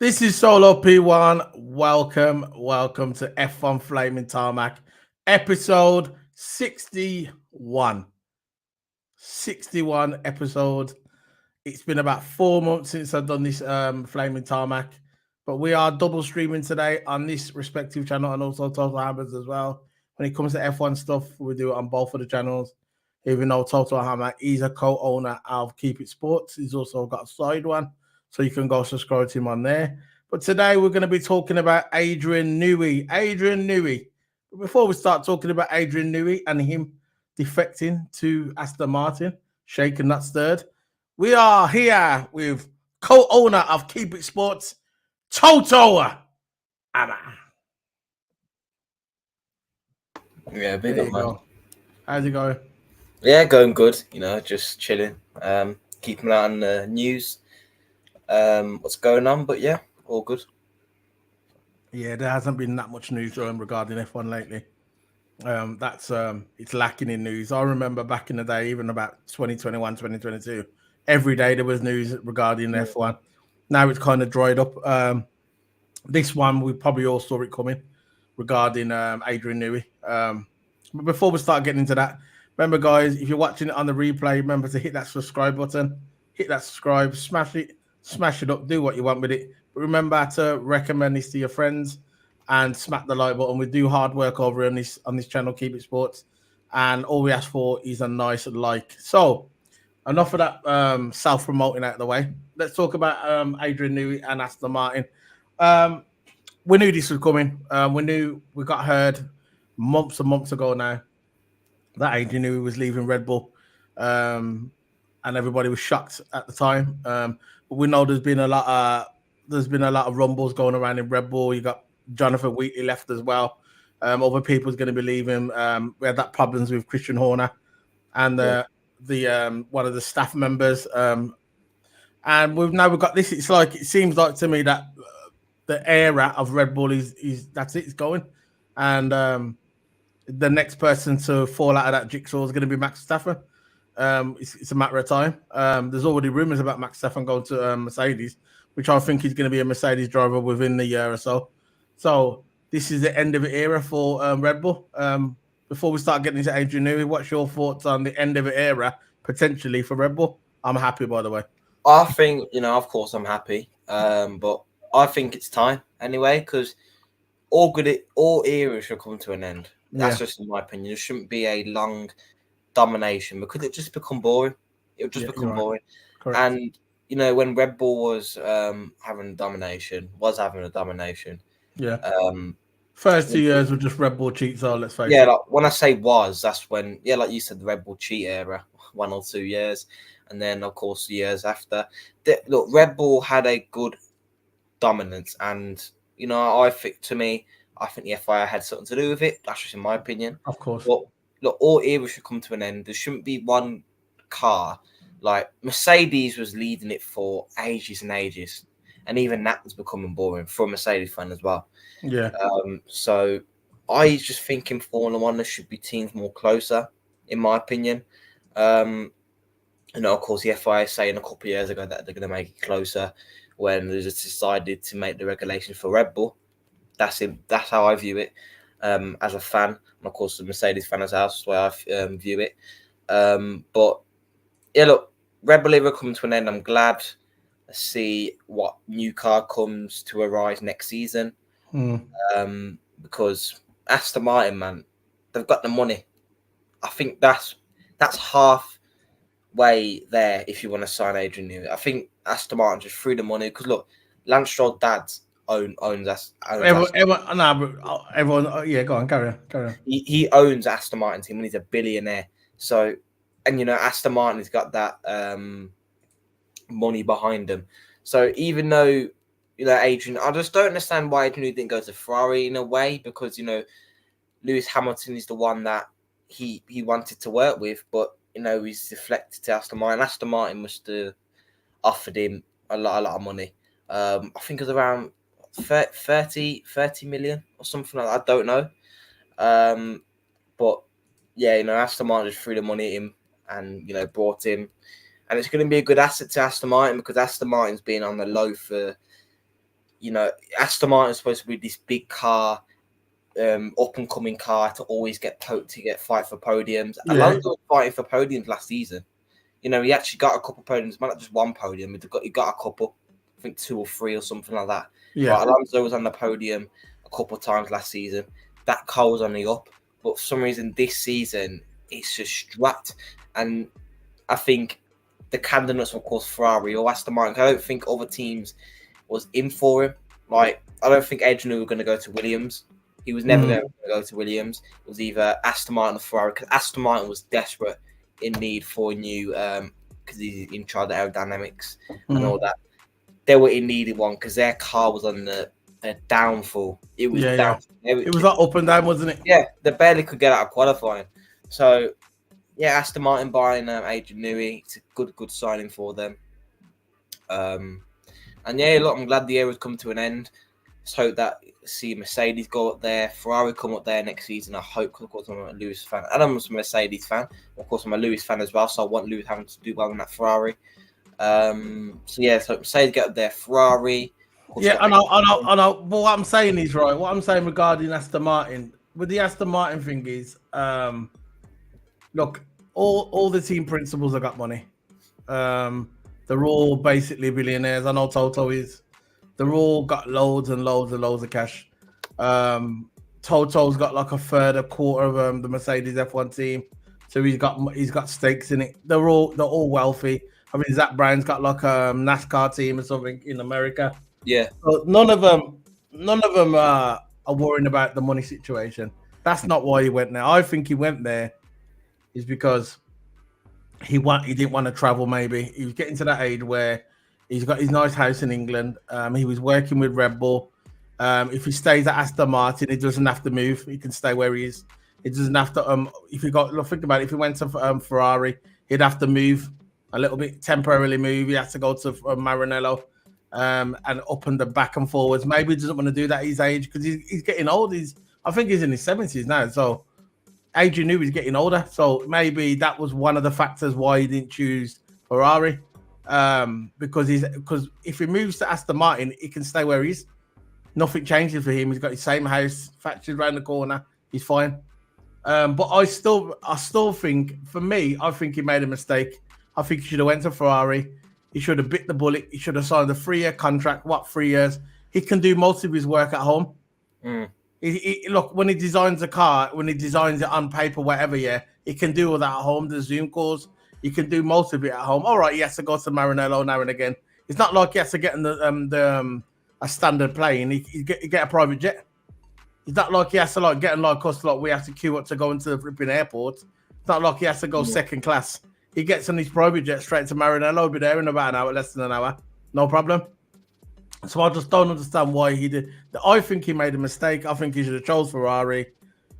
This is Solo P1. Welcome to F1 Flaming Tarmac, episode 61. 61 episode. It's been about 4 months since I've done this Flaming Tarmac, but we are double streaming today on this respective channel and also Total Hammers as well. When it comes to F1 stuff, we do it on both of the channels. Even though Total Hammer is a co-owner of Keep It Sports, he's also got a side one, so you can go subscribe to him on there. But today we're going to be talking about Adrian Newey. But before we start talking about Adrian Newey and him defecting to Aston Martin, shaken not stirred, we are here with co-owner of Keep It Sports, Toto Hammer. Yeah, big There up, you man. go. How's it going? Yeah, going good. Just chilling. Keeping an eye on the news. What's going on? But yeah, all good. Yeah, there hasn't been that much news regarding F1 lately. It's lacking in news. I remember back in the day, even about 2021, 2022, every day there was news regarding F1. Now it's kind of dried up. This one, we probably all saw it coming regarding Adrian Newey. But before we start getting into that, remember, guys, if you're watching it on the replay, remember to hit that subscribe button, hit that subscribe, smash it up, do what you want with it. But remember to recommend this to your friends and smack the like button. We do hard work over on this channel, Keep It Sports, and all we ask for is a nice like. So enough of that self-promoting out of the way. Let's talk about Adrian Newey and Aston Martin. We knew this was coming. We got heard months and months ago now that Adrian Newey was leaving Red Bull, and everybody was shocked at the time. But we know there's been a lot of rumbles going around in Red Bull. You got Jonathan Wheatley left as well. Other people's going to be leaving. We had that problems with Christian Horner and the one of the staff members. And we've got this. It seems like to me that the era of Red Bull is that's it. It's going, and the next person to fall out of that jigsaw is going to be Max Verstappen. It's a matter of time. There's already rumors about Max Verstappen going to Mercedes, which I think is going to be a Mercedes driver within the year or so. So this is the end of the era for Red Bull. Before we start getting into Adrian Newey, what's your thoughts on the end of the era potentially for Red Bull? I'm happy, by the way. I think of course, I'm happy. But I think it's time anyway, because all eras should come to an end. That's just in my opinion. There shouldn't be a long domination because it just become boring. It'll just become boring. Correct. And when Red Bull was having a domination. Yeah. First 2 years were just Red Bull cheats. So let's face it. Yeah, like when I say was, that's when like you said, the Red Bull cheat era, 1 or 2 years, and then of course the years after. Look, Red Bull had a good dominance, and I think the FIA had something to do with it. That's just in my opinion. Of course. But look, all eras should come to an end. There shouldn't be one car. Like Mercedes was leading it for ages and ages, and even that was becoming boring for a Mercedes fan as well. Yeah. So I just think in Formula One there should be teams more closer, in my opinion. Of course, the FIA saying a couple of years ago that they're going to make it closer when they just decided to make the regulations for Red Bull. That's it. That's how I view it as a fan, and of course the Mercedes fan as well. That's the way I view it. But yeah, look, Red Bull era coming to an end. I'm glad to see what new car comes to arise next season. Because Aston Martin, man, they've got the money. I think that's halfway there if you want to sign Adrian Newey. I think Aston Martin just threw the money because look, Lance Stroll dad's owns us. Everyone, yeah, go on, carry on. He owns Aston Martin team and he's a billionaire. So, and Aston Martin's got that money behind them. So even though Adrian, I just don't understand why Adrian didn't go to Ferrari in a way, because Lewis Hamilton is the one that he wanted to work with, but he's deflected to Aston Martin. Aston Martin must have offered him a lot of money. I think it was around 30 million or something like that. I don't know. But yeah, Aston Martin just threw the money at him and brought him, and it's going to be a good asset to Aston Martin because Aston Martin's been on the low for Aston Martin is supposed to be this big car, up and coming car to always get fight for podiums. Yeah. Alonso was fighting for podiums last season. He actually got a couple of podiums, not just one podium. He got a couple, I think 2 or 3 or something like that. Yeah. But Alonso was on the podium a couple of times last season. That car was on the up, but for some reason this season it's just dropped. And I think the candidates were, of course, Ferrari or Aston Martin. I don't think other teams was in for him. Like, I don't think Adrian were going to go to Williams. He was never going to go to Williams. It was either Aston Martin or Ferrari, because Aston Martin was desperate in need for a new, because he's in charge of aerodynamics and all that. They were in need of one because their car was on the downfall. It was down. It was like up and down, wasn't it? Yeah, they barely could get out of qualifying. So, yeah, Aston Martin buying Adrian Newey. It's a good signing for them. And yeah, look, I'm glad the year has come to an end. Let's hope that see Mercedes go up there, Ferrari come up there next season. I hope, because of course I'm a Lewis fan, and I'm a Mercedes fan. Of course, I'm a Lewis fan as well, so I want Lewis having to do well in that Ferrari. So Mercedes get up there, Ferrari. Yeah, I know. But what I'm saying is right. What I'm saying regarding Aston Martin, with the Aston Martin thing is, look, all the team principals have got money. They're all basically billionaires. I know Toto is. They're all got loads and loads and loads of cash. Toto's got like a quarter of the Mercedes F1 team, so he's got stakes in it. They're all wealthy. I mean, Zach Brown's got like a NASCAR team or something in America. Yeah. So none of them are worrying about the money situation. That's not why he went there. I think he went there is because he didn't want to travel. Maybe he was getting to that age where he's got his nice house in England. He was working with Red Bull. If he stays at Aston Martin, he doesn't have to move. He can stay where he is. He doesn't have to. Think about it. If he went to Ferrari, he'd have to move a little bit, temporarily move. He has to go to Maranello, and up and the back and forwards. Maybe he doesn't want to do that at his age because he's getting old. I think he's in his 70s now. So Adrian Newey's getting older. So maybe that was one of the factors why he didn't choose Ferrari. Because if he moves to Aston Martin, he can stay where he is. Nothing changes for him. He's got his same house, factory around the corner. He's fine. But I still think, for me, I think he made a mistake. I think he should have went to Ferrari. He should have bit the bullet. He should have signed a 3-year contract. 3 years? He can do most of his work at home. Look, when he designs a car, when he designs it on paper, whatever, he can do all that at home. The Zoom calls, he can do most of it at home. All right, he has to go to Maranello now and again. It's not like he has to get in a standard plane. He get a private jet. It's not like he has to get in us. We have to queue up to go into the flipping airport. It's not like he has to go second class. He gets on his private jet straight to Maranello. Be there in about an hour, less than an hour, no problem. So I just don't understand why he did. I think he made a mistake. I think he should have chose Ferrari.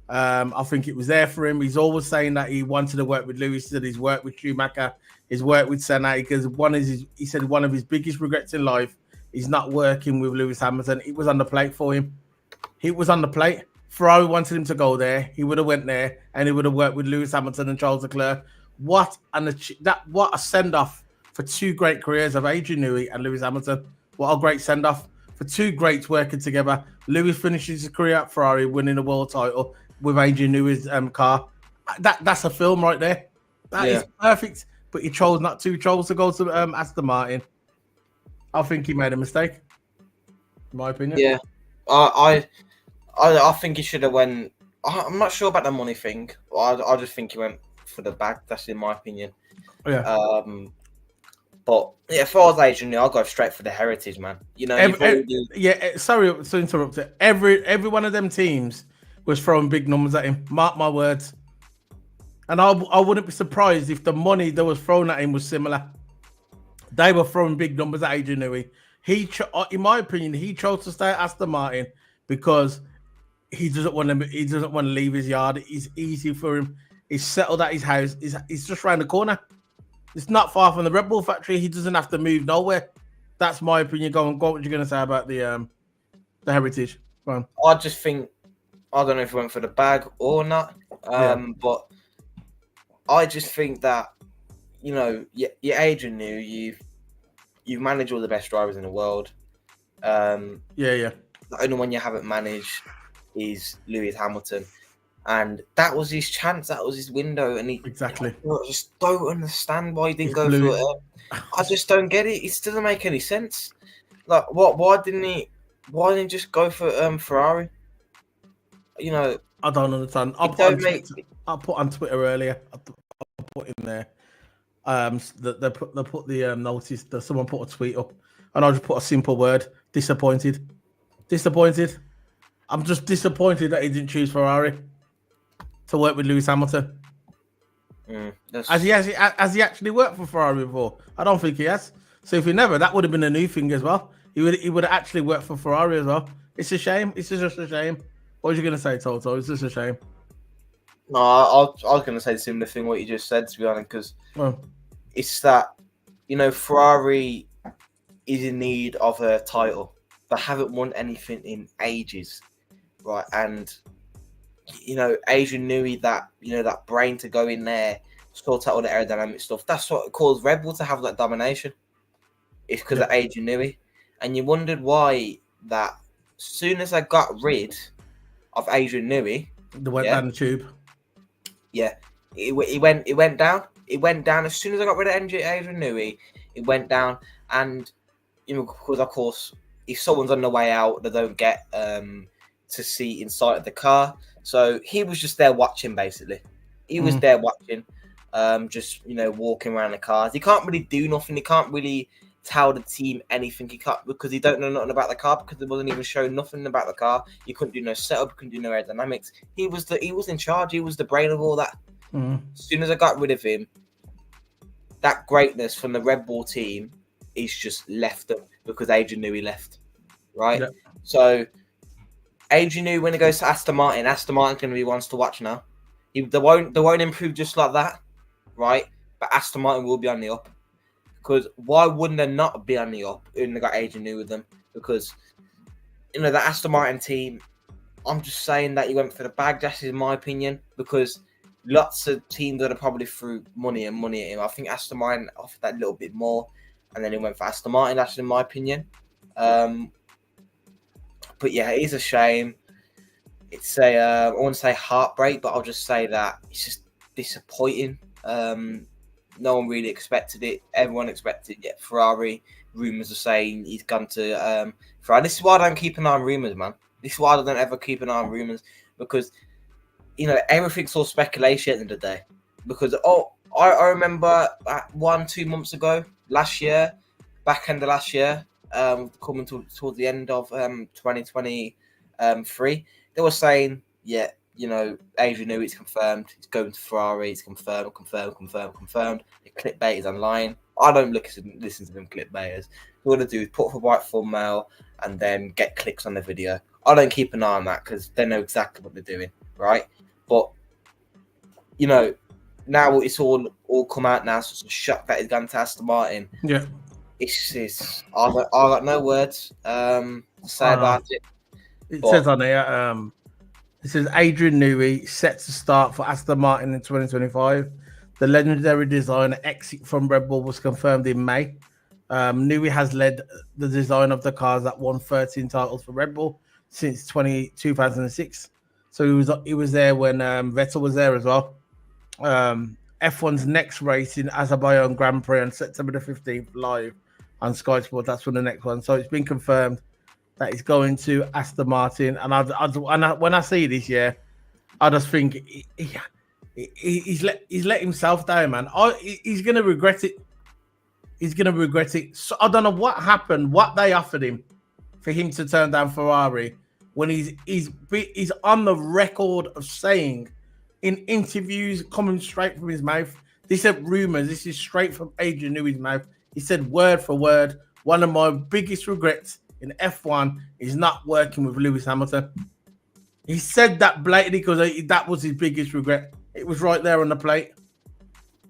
I think it was there for him. He's always saying that he wanted to work with Lewis. That he's worked with Schumacher, he's worked with Senna. Because he said one of his biggest regrets in life is not working with Lewis Hamilton. It was on the plate for him. He was on the plate. Ferrari wanted him to go there. He would have went there, and he would have worked with Lewis Hamilton and Charles Leclerc. What a send off for 2 great careers of Adrian Newey and Lewis Hamilton. What a great send off for 2 greats working together. Lewis finishes his career at Ferrari, winning a world title with Adrian Newey's car. That's a film right there. That is perfect. But he chose not to. He chose to go to Aston Martin. I think he made a mistake, in my opinion. Yeah, I think he should have went. I'm not sure about the money thing. I just think he went for the bag. That's in my opinion. Yeah. But yeah, as far as Adrian, I'll go straight for the heritage, man. Sorry to interrupt it. Every one of them teams was throwing big numbers at him. Mark my words. And I wouldn't be surprised if the money that was thrown at him was similar. They were throwing big numbers at Adrian Newey. In my opinion, he chose to stay at Aston Martin because he doesn't want to leave his yard. It's easy for him. He's settled at his house. He's just around the corner. It's not far from the Red Bull factory. He doesn't have to move nowhere. That's my opinion. Go on, what you're going to say about the heritage? Go on. I just think, I don't know if he went for the bag or not, but I just think that, you're Adrian Newey, you've managed all the best drivers in the world. Yeah. The only one you haven't managed is Lewis Hamilton, and that was his chance. That was his window, and Exactly. I just don't understand why he didn't go blew for it. I just don't get it. It still doesn't make any sense. Like, what? Why didn't he? Why didn't he just go for Ferrari? You know, I don't understand. I it don't make. put on Twitter earlier. I put in there. They put the notice that someone put a tweet up, and I just put a simple word: disappointed. Disappointed. I'm just disappointed that he didn't choose Ferrari to work with Lewis Hamilton. Has he actually worked for Ferrari before? I don't think he has. So if he never, that would have been a new thing as well. He would have actually worked for Ferrari as well. It's a shame. It's just a shame. What was you going to say, Toto? It's just a shame. No, I was going to say the similar thing what you just said, to be honest, because it's that, Ferrari is in need of a title. They haven't won anything in ages, right? And, Adrian Newey, that brain to go in there, sort out all the aerodynamic stuff. That's what caused Red Bull to have that domination. It's because of Adrian Newey. And you wondered why that as soon as I got rid of Adrian Newey, they went down the tube. Yeah, it went down. It went down as soon as I got rid of Adrian Newey. It went down, and because of course, if someone's on the way out, they don't get to see inside of the car. So he was just there watching, basically. He was there watching, just walking around the cars. He can't really do nothing. He can't really tell the team anything. He can't, because he don't know nothing about the car, because it wasn't even showing nothing about the car. He couldn't do no setup, couldn't do no aerodynamics. He was in charge. He was the brain of all that. As soon as I got rid of him, that greatness from the Red Bull team is just left them because Adrian Newey left, right? Yep. So Adrian Newey, when he goes to Aston Martin's going to be ones to watch now. They won't improve just like that, right? But Aston Martin will be on the up. Because why wouldn't they not be on the up when they got Adrian Newey with them? Because, the Aston Martin team, I'm just saying that he went for the bag. That's in my opinion. Because lots of teams that are probably threw money at him. I think Aston Martin offered that little bit more. And then he went for Aston Martin. That's in my opinion. But yeah, it is a shame. It's I want to say heartbreak, but I'll just say that it's just disappointing. No one really expected it. Everyone expected it. Ferrari, rumours are saying he's gone to Ferrari. This is why I don't keep an eye on rumours, man. This is why I don't ever keep an eye on rumours. Because, everything's all speculation at the end of the day. Because, I remember 1-2 months ago, back end of last year, coming towards the end of 2023, they were saying, Adrian Newey, it's confirmed. He's going to Ferrari. It's confirmed. The clickbait is online. I don't listen to them clickbaiters. All they do is put up a white thumbnail and then get clicks on the video. I don't keep an eye on that because they know exactly what they're doing, right? But, now it's all come out now. So it's a shock that he's gone to Aston Martin. Yeah. It's I got no words to say about it. It says on here, it says Adrian Newey set to start for Aston Martin in 2025. The legendary designer exit from Red Bull was confirmed in May. Newey has led the design of the cars that won 13 titles for Red Bull since 2006. So he was there when Vettel was there as well. F1's next race in Azerbaijan Grand Prix on September the 15th live on Sky Sports. That's for the next one. So it's been confirmed that he's going to Aston Martin, and when I see this, I just think he's let himself down, man. He's gonna regret it. He's gonna regret it. So I don't know what happened, what they offered him for him to turn down Ferrari when he's on the record of saying in interviews coming straight from his mouth. These are rumors. This is straight from Adrian Newey's mouth. He said word for word, one of my biggest regrets in F1 is not working with Lewis Hamilton. He said that blatantly because that was his biggest regret. It was right there on the plate.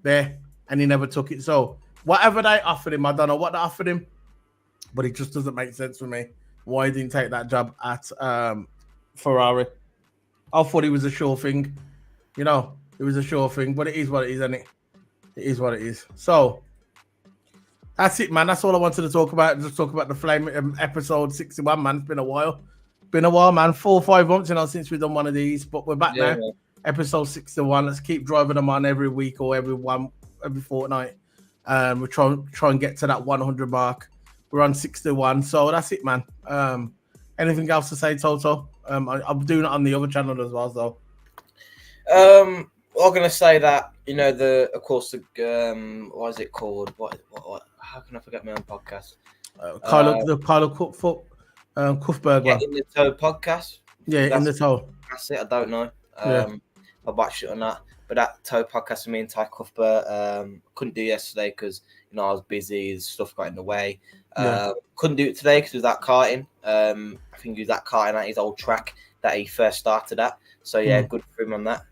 There. And he never took it. So whatever they offered him, I don't know what they offered him, but it just doesn't make sense for me why he didn't take that job at Ferrari. I thought it was a sure thing. It was a sure thing, but it is what it is, isn't it? It is what it is. So That's it, man. That's all I wanted to talk about. Just talk about the Flame episode 61, man. It's been a while. Been a while, man. 4 or 5 months, since we've done one of these. But we're back now. Man. Episode 61. Let's keep driving them on every week or every fortnight. We're try and get to that 100 mark. We're on 61. So that's it, man. Anything else to say, Toto? I'm doing it on the other channel as well, so. I'm gonna say that what is it called? What? How can I forget my own podcast? The Kylo Cuthberg one. In the Toe podcast. Yeah, in the Toe. That's it. I don't know. Yeah. I watched it on that, but that Toe podcast with me and Ty Cuthbert couldn't do yesterday because I was busy. Stuff got in the way. Couldn't do it today because he was at karting. I think he was at karting at his old track that he first started at. So yeah, good for him on that.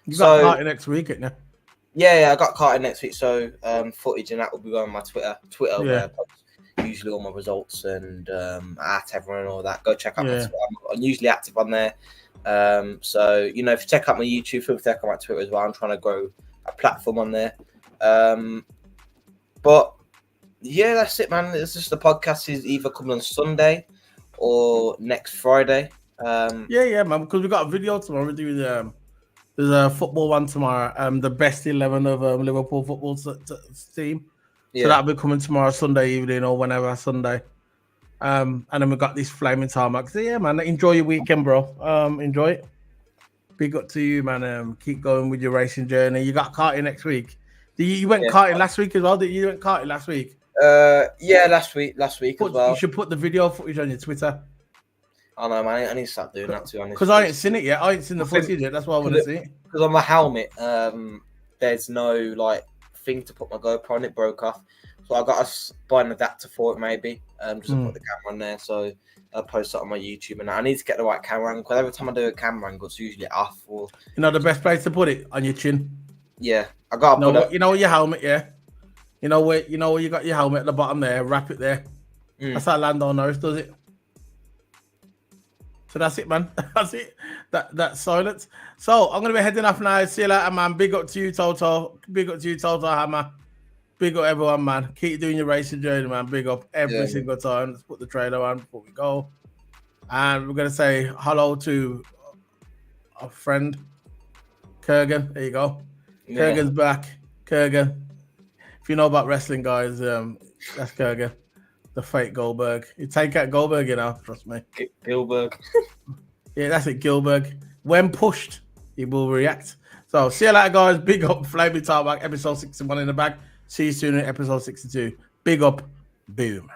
You got karting next week, isn't you? Yeah, I got karting next week. So footage and that will be on my Twitter. Where I post usually all my results and at everyone and all that. Go check out my Twitter. I'm usually active on there. So if you check out my YouTube, feel free to check out my Twitter as well. I'm trying to grow a platform on there. But yeah, that's it, man. It's just the podcast is either coming on Sunday or next Friday. Man, because we got a video tomorrow. We're doing there's a football one tomorrow. The best 11 of Liverpool football team. So that'll be coming tomorrow, Sunday evening or whenever Sunday. And then we got this flaming tarmac. So yeah, man, enjoy your weekend, bro. Enjoy it. Big up to you, man. Keep going with your racing journey. You got karting next week. You went karting last week as well. Did you went karting last week? Last week as well. You should put the video footage on your Twitter. I know, man. I need to start doing that, to be honest. Because I ain't seen it yet. I ain't seen the footage yet. That's why I want to see it. Because on my helmet, there's no thing to put my GoPro on. It broke off, so I got to buy an adapter for it, maybe. Just to put the camera on there. So I'll post it on my YouTube, and I need to get the right camera angle. Because every time I do a camera angle, it's usually off. Or the best place to put it on your chin. Yeah, I got. Your helmet, yeah. You know where you got your helmet at the bottom there. Wrap it there. That's how Lando Norris does it. So that's it, man. That's it. That's silence. So I'm gonna be heading off now. See you later, man. Big up to you, Toto. Big up to you, Toto Hammer. Big up everyone, man. Keep doing your racing journey, man. Big up every single time. Let's put the trailer on before we go. And we're gonna say hello to our friend Kurgan. There you go. Yeah. Kurgan's back. Kurgan. If you know about wrestling, guys, that's Kurgan. The fake Goldberg. You take out Goldberg, trust me. Gilberg. Yeah, that's it, Gilberg. When pushed, he will react. So, see you later, guys. Big up, Flaming Tarmac, episode 61 in the bag. See you soon in episode 62. Big up. Boom.